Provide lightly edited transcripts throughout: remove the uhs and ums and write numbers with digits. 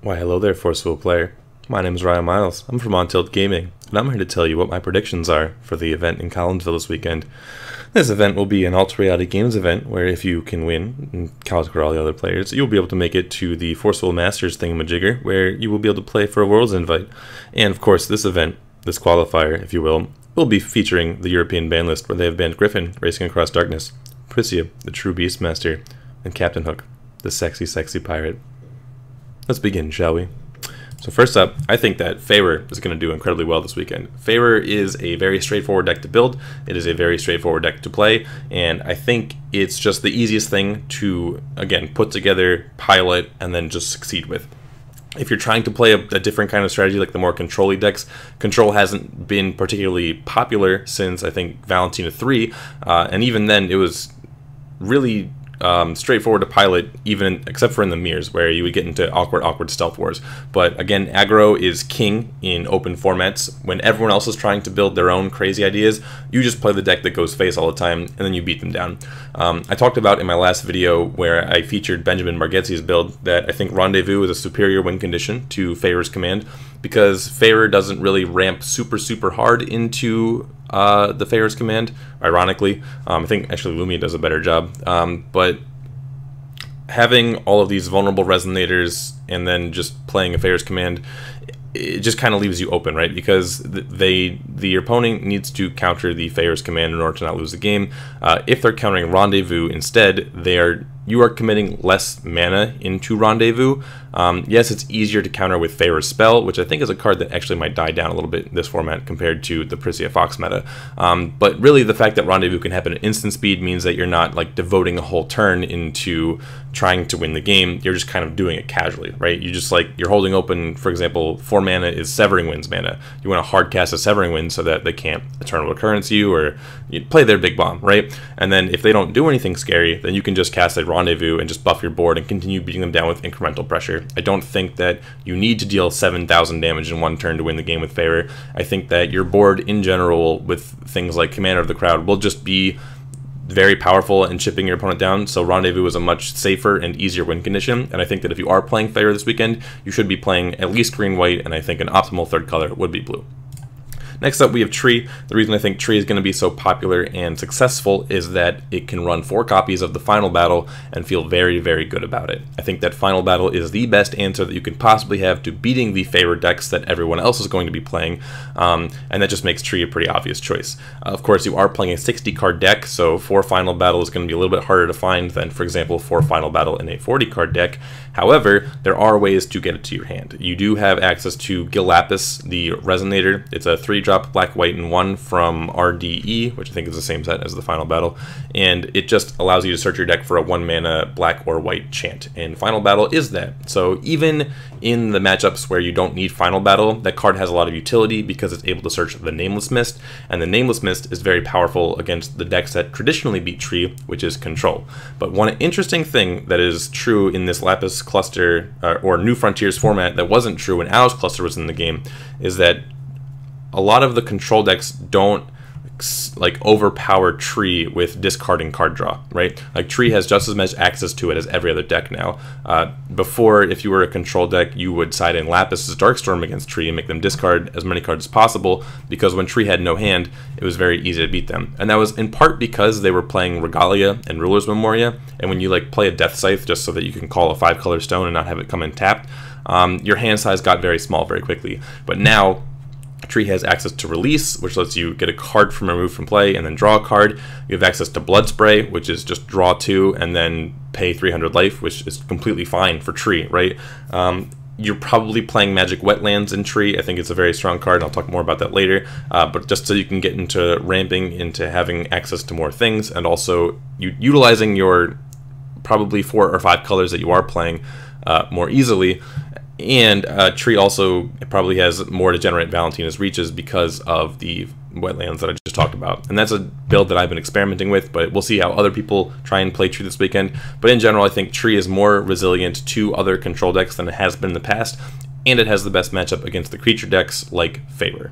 Why hello there, Forceful player. My name is Ryan Miles. I'm from On Tilt Gaming, and I'm here to tell you what my predictions are for the event in Collinsville this weekend. This event will be an Ultra Reality Games event where if you can win and conquer all the other players, you'll be able to make it to the Forceful Masters thingamajigger, where you will be able to play for a Worlds invite. And of course, this event, this qualifier, if you will be featuring the European ban list, where they have banned Griffin, Racing Across Darkness, Priscia, the true Beastmaster, and Captain Hook, the sexy, sexy pirate. Let's begin, shall we? So first up, I think that Feyre is going to do incredibly well this weekend. Feyre is a very straightforward deck to build. It is a very straightforward deck to play, and I think it's just the easiest thing to, again, put together, pilot, and then just succeed with. If you're trying to play a different kind of strategy, like the more control-y decks, Control hasn't been particularly popular since, I think, Valentina 3, and even then it was really straightforward to pilot, even except for in the mirrors, where you would get into awkward stealth wars. But again, aggro is king in open formats. When everyone else is trying to build their own crazy ideas, you just play the deck that goes face all the time, and then you beat them down. I talked about in my last video, where I featured Benjamin Margetzi's build, that I think Rendezvous is a superior win condition to Feyre's command, because Feyre doesn't really ramp super hard into the Feyre's command, ironically. I think actually Lumia does a better job, but having all of these vulnerable resonators and then just playing a Feyre's command, it just kind of leaves you open, right? Because the opponent needs to counter the Feyre's command in order to not lose the game. If they're countering Rendezvous instead, you are committing less mana into Rendezvous. Yes, it's easier to counter with Feyre's Spell, which I think is a card that actually might die down a little bit in this format compared to the Priscia Fox meta. But really, the fact that Rendezvous can happen at instant speed means that you're not like devoting a whole turn into trying to win the game. You're just kind of doing it casually, right? You just you're holding open, for example, 4 mana is Severing Winds mana. You want to hard cast a Severing Wind so that they can't Eternal Recurrence you, or you play their big bomb, right? And then if they don't do anything scary, then you can just cast a Rendezvous and just buff your board and continue beating them down with incremental pressure. I don't think that you need to deal 7,000 damage in one turn to win the game with Feyre. I think that your board in general with things like Commander of the Crowd will just be very powerful in chipping your opponent down, so Rendezvous is a much safer and easier win condition, and I think that if you are playing Feyre this weekend, you should be playing at least green-white, and I think an optimal third color would be blue. Next up, we have Tree. The reason I think Tree is going to be so popular and successful is that it can run 4 copies of the Final Battle and feel very good about it. I think that Final Battle is the best answer that you can possibly have to beating the Feyre decks that everyone else is going to be playing, and that just makes Tree a pretty obvious choice. Of course, you are playing a 60-card deck, so 4 Final Battle is going to be a little bit harder to find than, for example, 4 Final Battle in a 40-card deck. However, there are ways to get it to your hand. You do have access to Gil Lapis, the Resonator. It's a 3-drop black, white, and 1 from RDE, which I think is the same set as the Final Battle, and it just allows you to search your deck for a 1-mana black or white chant, and Final Battle is that. So even in the matchups where you don't need Final Battle, that card has a lot of utility because it's able to search the Nameless Mist, and the Nameless Mist is very powerful against the decks that traditionally beat Tree, which is Control. But one interesting thing that is true in this Lapis cluster, or New Frontiers format, that wasn't true when Owl's cluster was in the game, is that a lot of the Control decks don't overpower Tree with discarding card draw, right? Like Tree has just as much access to it as every other deck now. Before, if you were a Control deck, you would side in Lapis's Darkstorm against Tree and make them discard as many cards as possible, because when Tree had no hand, it was very easy to beat them. And that was in part because they were playing Regalia and Ruler's Memoria, and when you play a Death Scythe just so that you can call a 5-color stone and not have it come in tapped, your hand size got very small very quickly. But now Tree has access to Release, which lets you get a card from removed from play and then draw a card. You have access to Blood Spray, which is just draw 2 and then pay 300 life, which is completely fine for Tree, right? You're probably playing Magic Wetlands in Tree. I think it's a very strong card, and I'll talk more about that later. But just so you can get into ramping, into having access to more things, and also utilizing your probably 4 or 5 colors that you are playing more easily. And Tree also probably has more to generate Valentina's Reaches because of the Wetlands that I just talked about. And that's a build that I've been experimenting with, but we'll see how other people try and play Tree this weekend. But in general, I think Tree is more resilient to other Control decks than it has been in the past, and it has the best matchup against the creature decks like Feyre.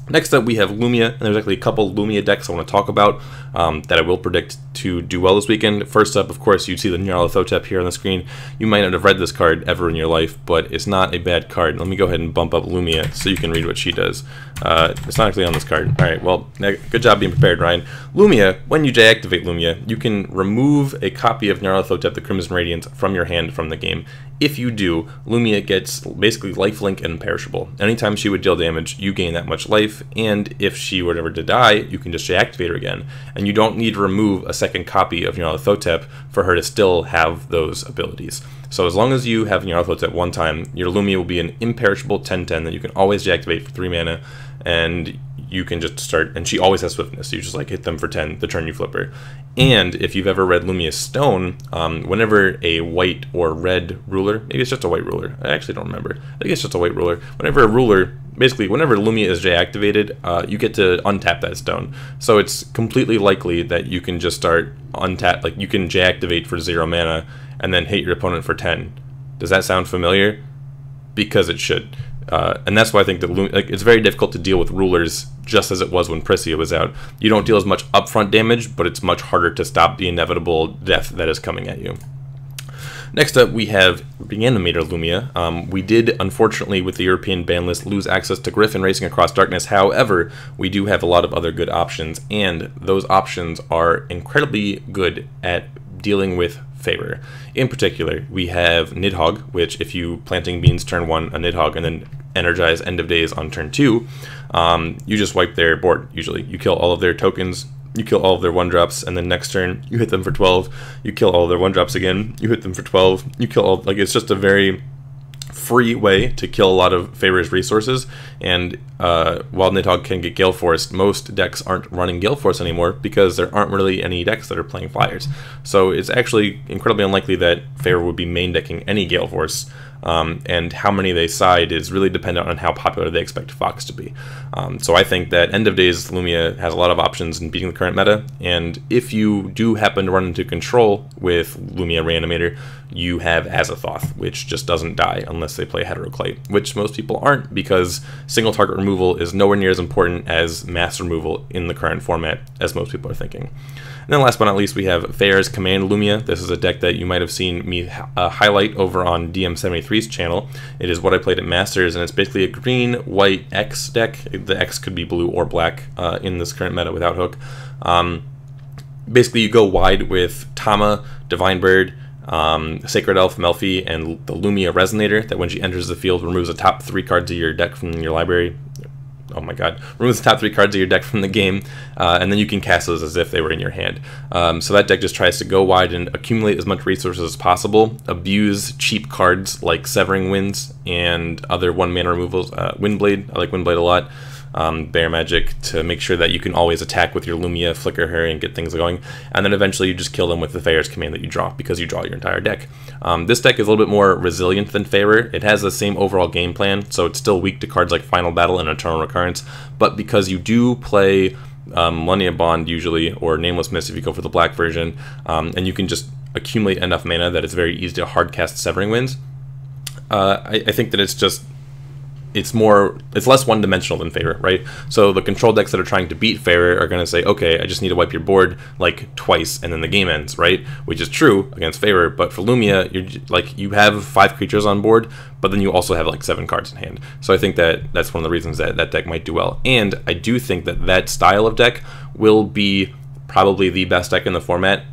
Next up, we have Lumia, and there's actually a couple Lumia decks I want to talk about that I will predict to do well this weekend. First up, of course, you'd see the Nyarlathotep here on the screen. You might not have read this card ever in your life, but it's not a bad card. Let me go ahead and bump up Lumia so you can read what she does. It's not actually on this card. Alright, well, good job being prepared, Ryan. Lumia, when you deactivate Lumia, you can remove a copy of Nyarlathotep, the Crimson Radiance, from your hand from the game. If you do, Lumia gets basically lifelink and imperishable. Anytime she would deal damage, you gain that much life, and if she were ever to die, you can just deactivate her again. And you don't need to remove a second copy of Nyarlathotep for her to still have those abilities. So as long as you have Nyarlathotep one time, your Lumia will be an imperishable 10/10 that you can always deactivate for 3 mana, and you can just start, and she always has swiftness, so you just like hit them for 10 the turn you flip her. And if you've ever read Lumia's Stone, whenever a white or red ruler, maybe it's just a white ruler, I actually don't remember, I think it's just a white ruler, whenever a ruler, basically whenever Lumia is deactivated, you get to untap that stone. So it's completely likely that you can just start untap, like you can deactivate for 0 mana and then hit your opponent for 10. Does that sound familiar? Because it should. And that's why I think that it's very difficult to deal with rulers, just as it was when Priscia was out. You don't deal as much upfront damage, but it's much harder to stop the inevitable death that is coming at you. Next up, we have Reanimator Lumia. We did, unfortunately, with the European ban list, lose access to Griffin Racing Across Darkness. However, we do have a lot of other good options, and those options are incredibly good at dealing with favor. In particular, we have Nidhogg, which if you planting beans turn 1 a Nidhogg and then energize End of Days on turn 2, you just wipe their board, usually. You kill all of their tokens, you kill all of their 1-drops, and then next turn you hit them for 12, you kill all of their 1-drops again, you hit them for 12, you kill all, like, it's just a very free way to kill a lot of Favor's resources. And while Nidhogg can get Gale Force, most decks aren't running Gale Force anymore because there aren't really any decks that are playing Flyers. So it's actually incredibly unlikely that Favor would be main decking any Gale Force. And how many they side is really dependent on how popular they expect Fox to be. So I think that End of Days Lumia has a lot of options in beating the current meta, and if you do happen to run into control with Lumia Reanimator, you have Azathoth, which just doesn't die unless they play Heteroclite, which most people aren't, because single target removal is nowhere near as important as mass removal in the current format as most people are thinking. And then last but not least, we have Fair's Command Lumia. This is a deck that you might have seen me highlight over on DM73's channel. It is what I played at Masters, and it's basically a green-white X deck. The X could be blue or black in this current meta without Hook. Basically, you go wide with Tama, Divine Bird, Sacred Elf, Melfi, and the Lumia Resonator, that when she enters the field, removes the top 3 cards of your deck from your library. Oh my god, removes the top 3 cards of your deck from the game, and then you can cast those as if they were in your hand. So that deck just tries to go wide and accumulate as much resources as possible, abuse cheap cards like Severing Winds and other 1-mana removals. Windblade, I like Windblade a lot. Bear Magic, to make sure that you can always attack with your Lumia, flicker her, and get things going. And then eventually you just kill them with the Fair's Command that you draw, because you draw your entire deck. This deck is a little bit more resilient than Favor. It has the same overall game plan, so it's still weak to cards like Final Battle and Eternal Recurrence, but because you do play Millennia Bond usually, or Nameless Mist if you go for the black version, and you can just accumulate enough mana that it's very easy to hardcast Severing Winds, I think that it's less one-dimensional than Favor, right? So the control decks that are trying to beat Favor are going to say, okay, I just need to wipe your board like twice and then the game ends, right? Which is true against Favor, but for Lumia, you have 5 creatures on board, but then you also have like 7 cards in hand. So I think that that's one of the reasons that that deck might do well. And I do think that that style of deck will be probably the best deck in the format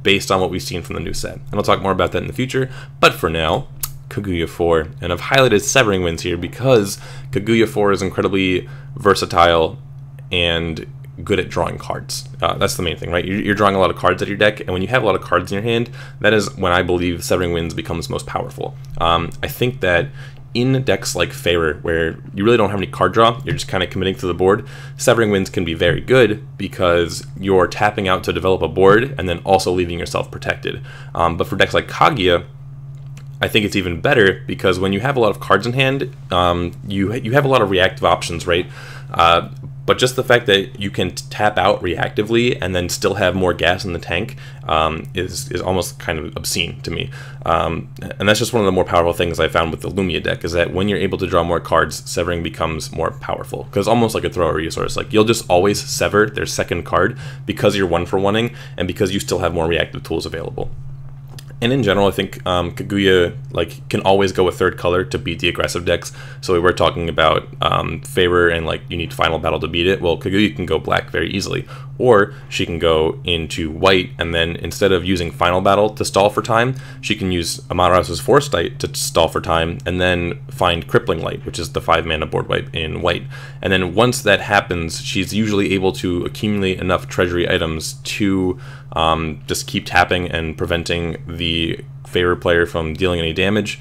based on what we've seen from the new set. And I'll talk more about that in the future, but for now, Kaguya 4, and I've highlighted Severing Winds here because Kaguya 4 is incredibly versatile and good at drawing cards. That's the main thing, right? You're drawing a lot of cards at your deck, and when you have a lot of cards in your hand, that is when I believe Severing Winds becomes most powerful. I think that in decks like Favor, where you really don't have any card draw, you're just kind of committing to the board, Severing Winds can be very good because you're tapping out to develop a board and then also leaving yourself protected. But for decks like Kaguya, I think it's even better because when you have a lot of cards in hand, you have a lot of reactive options, right? But just the fact that you can tap out reactively and then still have more gas in the tank is almost kind of obscene to me. And that's just one of the more powerful things I found with the Lumia deck, is that when you're able to draw more cards, severing becomes more powerful. Because almost like a throw a resource. Like, you'll just always sever their second card because you're 1-for-1ing and because you still have more reactive tools available. And in general, I think Kaguya can always go a third color to beat the aggressive decks. So we were talking about favor and you need final battle to beat it. Well, Kaguya can go black very easily, or she can go into white, and then instead of using final battle to stall for time, she can use Amaterasu's Foresight to stall for time, and then find Crippling Light, which is the 5-mana board wipe in white. And then once that happens, she's usually able to accumulate enough treasury items to just keep tapping and preventing the favor player from dealing any damage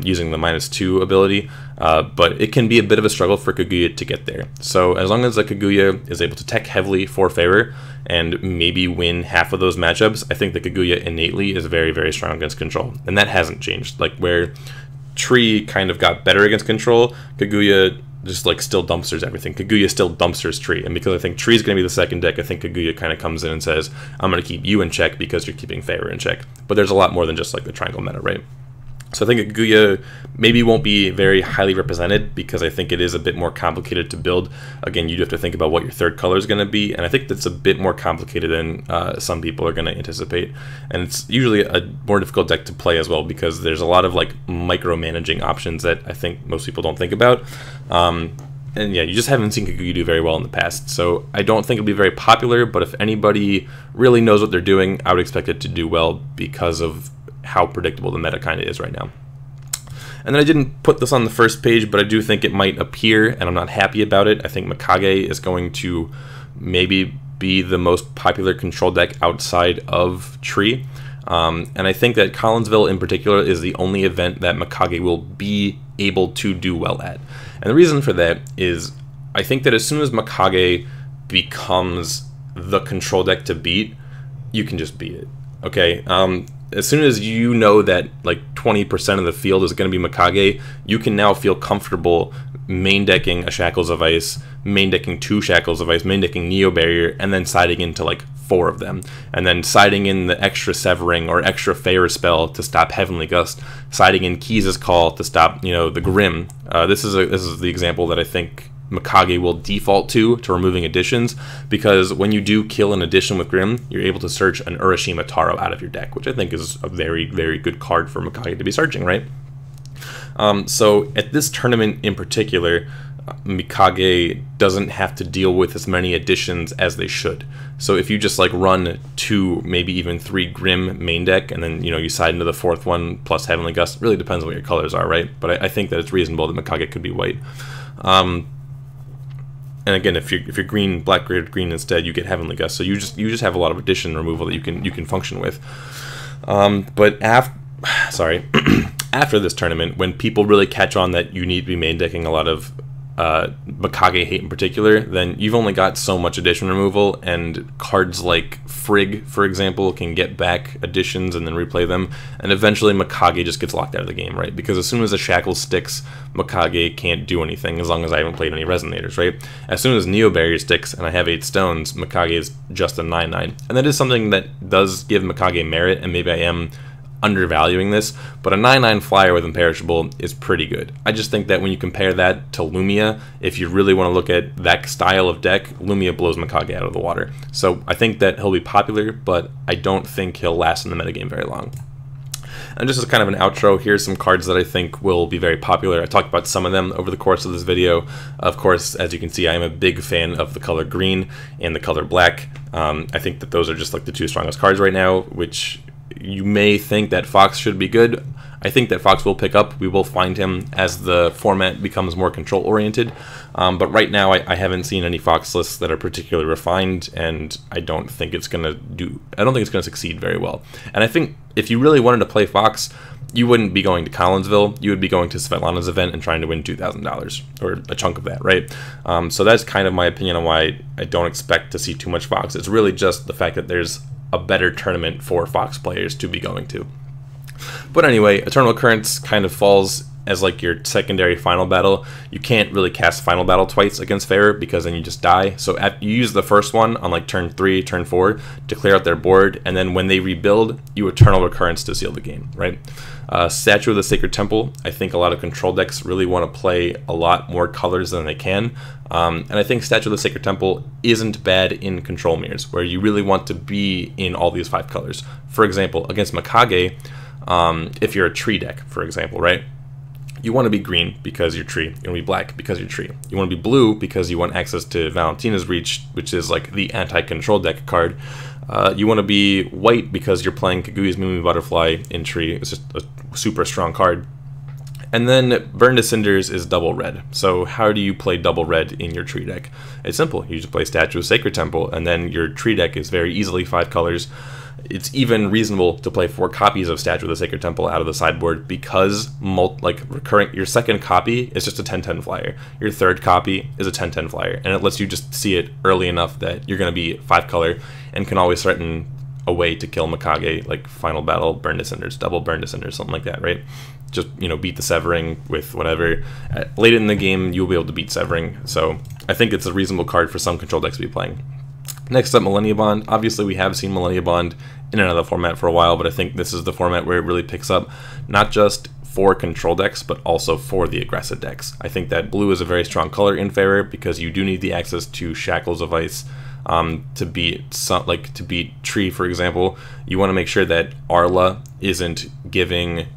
using the -2 ability, but it can be a bit of a struggle for Kaguya to get there. So as long as Kaguya is able to tech heavily for favor and maybe win half of those matchups, I think that Kaguya innately is very, very strong against control, and that hasn't changed. Where Tree kind of got better against control, Kaguya just still dumpsters everything. Kaguya still dumpsters Tree, and because I think Tree's going to be the second deck, I think Kaguya kind of comes in and says, I'm going to keep you in check because you're keeping favor in check. But there's a lot more than just the triangle meta, right? So I think Kaguya maybe won't be very highly represented because I think it is a bit more complicated to build. Again, you do have to think about what your third color is going to be, and I think that's a bit more complicated than some people are going to anticipate. And it's usually a more difficult deck to play as well because there's a lot of micromanaging options that I think most people don't think about. And yeah, you just haven't seen Kaguya do very well in the past. So I don't think it'll be very popular, but if anybody really knows what they're doing, I would expect it to do well because of how predictable the meta kind of is right now. And then I didn't put this on the first page, but I do think it might appear, and I'm not happy about it. I think Makka Gae is going to maybe be the most popular control deck outside of Tree. And I think that Collinsville in particular is the only event that Makka Gae will be able to do well at. And the reason for that is I think that as soon as Makka Gae becomes the control deck to beat, you can just beat it. Okay? As soon as you know that 20% of the field is going to be Makka Gae, you can now feel comfortable main decking a Shackles of Ice, main decking 2 Shackles of Ice, main decking Neo Barrier, and then siding into 4 of them, and then siding in the extra Severing or extra Favor spell to stop Heavenly Gust, siding in Keys' Call to stop the Grim. This is the example that I think Makka Gae will default to removing additions, because when you do kill an addition with Grim, you're able to search an Urashima Taro out of your deck, which I think is a very, very good card for Makka Gae to be searching, right? So at this tournament in particular, Makka Gae doesn't have to deal with as many additions as they should. So if you just run 2, maybe even 3 Grim main deck, and then you side into the 4th one plus Heavenly Gust, really depends on what your colors are, right? But I think that it's reasonable that Makka Gae could be white. And again, if you're green, black, green instead, you get Heavenly Gust. So you just have a lot of addition removal that you can function with. But after this tournament, when people really catch on that you need to be main decking a lot of Makka Gae hate in particular, then you've only got so much addition removal, and cards like Frigg, for example, can get back additions and then replay them, and eventually Makka Gae just gets locked out of the game, right? Because as soon as the Shackle sticks, Makka Gae can't do anything as long as I haven't played any Resonators, right? As soon as Neo Barrier sticks and I have 8 stones, Makka Gae is just a 9/9, and that is something that does give Makka Gae merit, and maybe I am undervaluing this, but a 9/9 flyer with Imperishable is pretty good. I just think that when you compare that to Lumia, if you really want to look at that style of deck, Lumia blows Makka Gae out of the water. So I think that he'll be popular, but I don't think he'll last in the metagame very long. And just as kind of an outro, here's some cards that I think will be very popular. I talked about some of them over the course of this video. Of course, as you can see, I am a big fan of the color green and the color black. I think that those are just the 2 strongest cards right now, which you may think that Fox should be good. I think that Fox will pick up. We will find him as the format becomes more control-oriented. But right now, I haven't seen any Fox lists that are particularly refined, and I don't think it's going to succeed very well. And I think if you really wanted to play Fox, you wouldn't be going to Collinsville. You would be going to Svetlana's event and trying to win $2,000, or a chunk of that, right? So that's kind of my opinion on why I don't expect to see too much Fox. It's really just the fact that there's a better tournament for Fox players to be going to. But anyway, Eternal Currents kind of falls as like your secondary final battle, you can't really cast final battle twice against Fair because then you just die. So you use the first one on like turn 3, turn 4 to clear out their board, and then when they rebuild, you Eternal Recurrence to seal the game, right? Statue of the Sacred Temple, I think a lot of control decks really want to play a lot more colors than they can. And I think Statue of the Sacred Temple isn't bad in control mirrors, where you really want to be in all these 5 colors. For example, against Makka Gae, if you're a tree deck, for example, right? You want to be green because you're tree. You want to be black because you're tree. You want to be blue because you want access to Valentina's Reach, which is like the anti-control deck card. You want to be white because you're playing Kaguya's Moo Butterfly in tree. It's just a super strong card. And then Burn to Cinders is double red. So how do you play double red in your tree deck? It's simple. You just play Statue of Sacred Temple, and then your tree deck is very easily 5 colors. It's even reasonable to play 4 copies of Statue of the Sacred Temple out of the sideboard because your second copy is just a 10-10 flyer. Your third copy is a 10-10 flyer, and it lets you just see it early enough that you're going to be 5 color and can always threaten a way to kill Makka Gae, like Final Battle, Burn to Cinders, double Burn to Cinders, something like that, right? Just, you know, beat the Severing with whatever. Late in the game, you'll be able to beat Severing, so I think it's a reasonable card for some control decks to be playing. Next up, Millennia Bond. Obviously, we have seen Millennia Bond in another format for a while, but I think this is the format where it really picks up, not just for control decks, but also for the aggressive decks. I think that blue is a very strong color in favor because you do need the access to Shackles of Ice to beat Tree, for example. You want to make sure that Arla isn't giving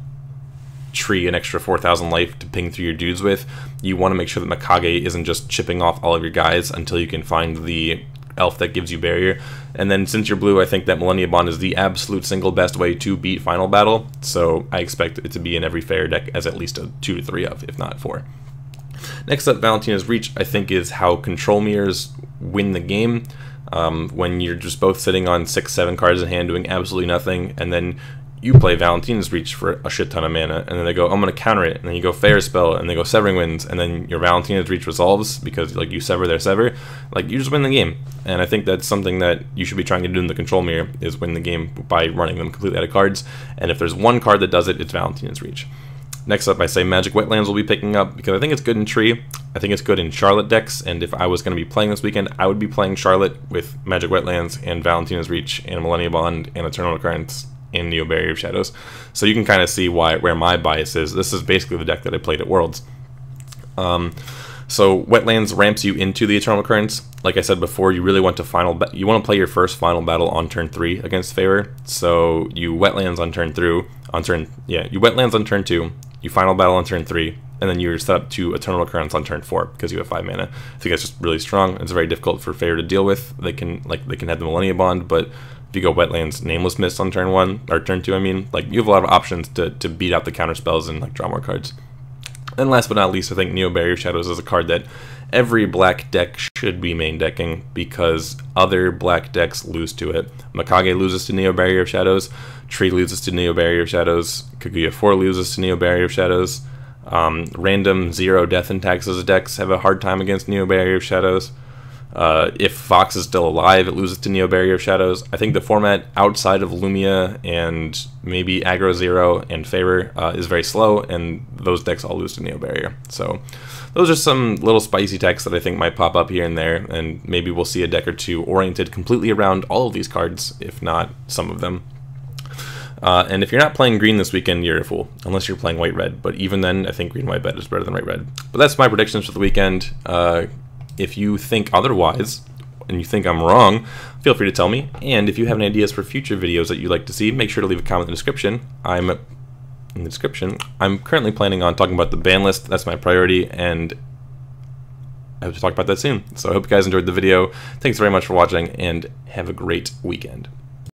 Tree an extra 4,000 life to ping through your dudes with. You want to make sure that Makka Gae isn't just chipping off all of your guys until you can find the elf that gives you barrier. And then since you're blue, I think that Millennia Bond is the absolute single best way to beat Final Battle, so I expect it to be in every fair deck as at least a 2 to 3 of, if not 4. Next up, Valentina's Reach, I think, is how control mirrors win the game. When you're just both sitting on 6-7 cards in hand doing absolutely nothing, and then you play Valentina's Reach for a shit ton of mana, and then they go, I'm going to counter it, and then you go Fair Spell, and they go Severing Winds, and then your Valentina's Reach resolves because like you sever their sever. Like, you just win the game, and I think that's something that you should be trying to do in the control mirror, is win the game by running them completely out of cards, and if there's one card that does it, it's Valentina's Reach. Next up, I say Magic Wetlands will be picking up because I think it's good in Tree. I think it's good in Charlotte decks, and if I was going to be playing this weekend, I would be playing Charlotte with Magic Wetlands and Valentina's Reach and Millennia Bond and Eternal Recurrence in Neo Barrier of Shadows. So you can kind of see where my bias is. This is basically the deck that I played at Worlds. So Wetlands ramps you into the Eternal Recurrence. Like I said before, you really want to play your first final battle on turn 3 against Favor. So you Wetlands on turn 2, you Wetlands on turn 2, you final battle on turn 3, and then you're set up to Eternal Recurrence on turn 4 because you have 5 mana. I think that's just really strong. It's very difficult for Favor to deal with. They can have the Millennia Bond, but if you go Wetlands, Nameless Mist on turn 1, or turn 2, I mean, like, you have a lot of options to beat out the counter spells and like draw more cards. And last but not least, I think Neo Barrier of Shadows is a card that every black deck should be main decking because other black decks lose to it. Makka Gae loses to Neo Barrier of Shadows, Tree loses to Neo Barrier of Shadows, Kaguya 4 loses to Neo Barrier of Shadows, random 0 Death and Taxes decks have a hard time against Neo Barrier of Shadows. If Fox is still alive, it loses to Neo Barrier of Shadows. I think the format outside of Lumia and maybe Aggro Zero and Favor is very slow, and those decks all lose to Neo Barrier. So those are some little spicy decks that I think might pop up here and there, and maybe we'll see a deck or two oriented completely around all of these cards, if not some of them. And if you're not playing green this weekend, you're a fool, unless you're playing white-red. But even then, I think green-white-red is better than white-red. But that's my predictions for the weekend. If you think otherwise, and you think I'm wrong, feel free to tell me. And if you have any ideas for future videos that you'd like to see, make sure to leave a comment in the description. I'm currently planning on talking about the ban list. That's my priority, and I hope to talk about that soon. So I hope you guys enjoyed the video. Thanks very much for watching, and have a great weekend.